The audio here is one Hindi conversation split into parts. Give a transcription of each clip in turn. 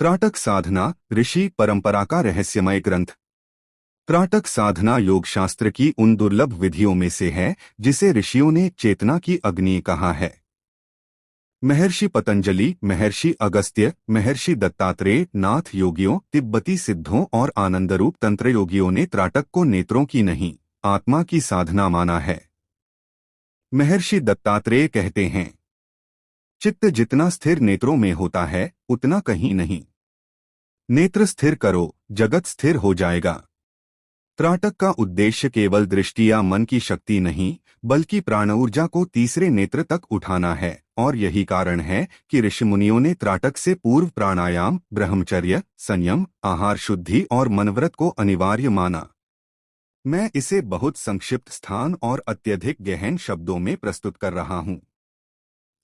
त्राटक साधना ऋषि परंपरा का रहस्यमय ग्रंथ। त्राटक साधना योग शास्त्र की उन दुर्लभ विधियों में से है जिसे ऋषियों ने चेतना की अग्नि कहा है। महर्षि पतंजलि, महर्षि अगस्त्य, महर्षि दत्तात्रेय, नाथ योगियों, तिब्बती सिद्धों और आनंदरूप तंत्र योगियों ने त्राटक को नेत्रों की नहीं, आत्मा की साधना माना है। महर्षि दत्तात्रेय कहते हैं, चित्त जितना स्थिर नेत्रों में होता है उतना कहीं नहीं। नेत्र स्थिर करो, जगत स्थिर हो जाएगा। त्राटक का उद्देश्य केवल दृष्टि या मन की शक्ति नहीं, बल्कि प्राण ऊर्जा को तीसरे नेत्र तक उठाना है, और यही कारण है कि ऋषि मुनियों ने त्राटक से पूर्व प्राणायाम, ब्रह्मचर्य, संयम, आहार शुद्धि और मनव्रत को अनिवार्य माना। मैं इसे बहुत संक्षिप्त स्थान और अत्यधिक गहन शब्दों में प्रस्तुत कर रहा हूँ।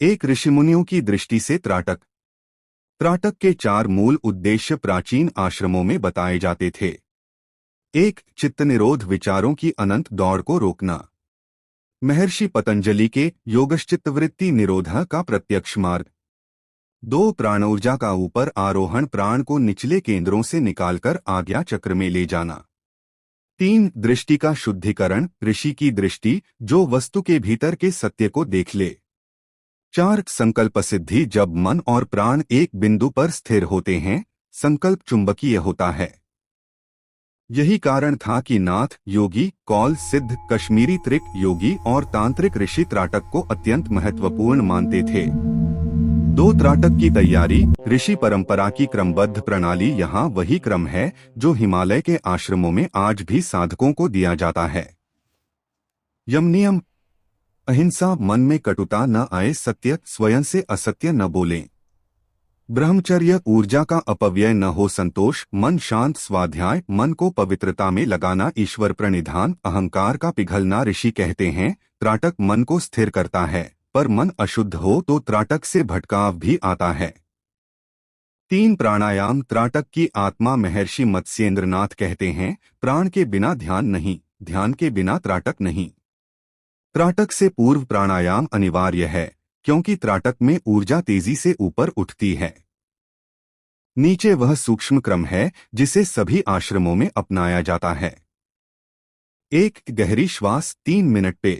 एक ऋषिमुनियों की दृष्टि से त्राटक। त्राटक के 4 मूल उद्देश्य प्राचीन आश्रमों में बताए जाते थे। 1. चित्त निरोध, विचारों की अनंत दौड़ को रोकना। महर्षि पतंजलि के योगश्चित्तवृत्ति निरोध का प्रत्यक्ष मार्ग। 2. प्राण ऊर्जा का ऊपर आरोहण, प्राण को निचले केंद्रों से निकालकर आज्ञा चक्र में ले जाना। 3. दृष्टि का शुद्धिकरण, ऋषि की दृष्टि जो वस्तु के भीतर के सत्य को देख ले। 4. संकल्प सिद्धि, जब मन और प्राण एक बिंदु पर स्थिर होते हैं, संकल्प चुंबकीय होता है। यही कारण था कि नाथ योगी, कौल सिद्ध, कश्मीरी त्रिक योगी और तांत्रिक ऋषि त्राटक को अत्यंत महत्वपूर्ण मानते थे। 2. त्राटक की तैयारी, ऋषि परंपरा की क्रमबद्ध प्रणाली। यहाँ वही क्रम है जो हिमालय के आश्रमों में आज भी साधकों को दिया जाता है। यम नियम, अहिंसा, मन में कटुता न आए, सत्य, स्वयं से असत्य न बोलें। ब्रह्मचर्य, ऊर्जा का अपव्यय न हो, संतोष, मन शांत, स्वाध्याय, मन को पवित्रता में लगाना, ईश्वर प्रणिधान, अहंकार का पिघलना। ऋषि कहते हैं, त्राटक मन को स्थिर करता है, पर मन अशुद्ध हो तो त्राटक से भटकाव भी आता है। 3. प्राणायाम, त्राटक की आत्मा। महर्षि मत्स्येंद्रनाथ कहते हैं, प्राण के बिना ध्यान नहीं, ध्यान के बिना त्राटक नहीं। त्राटक से पूर्व प्राणायाम अनिवार्य है, क्योंकि त्राटक में ऊर्जा तेजी से ऊपर उठती है। नीचे वह सूक्ष्म क्रम है जिसे सभी आश्रमों में अपनाया जाता है। 1. गहरी श्वास 3 मिनट पे,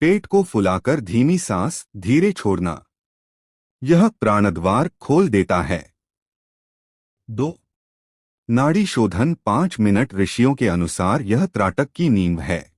पेट को फुलाकर धीमी सांस धीरे छोड़ना। यह प्राणद्वार खोल देता है। 2. नाड़ी शोधन 5 मिनट, ऋषियों के अनुसार यह त्राटक की नींव है।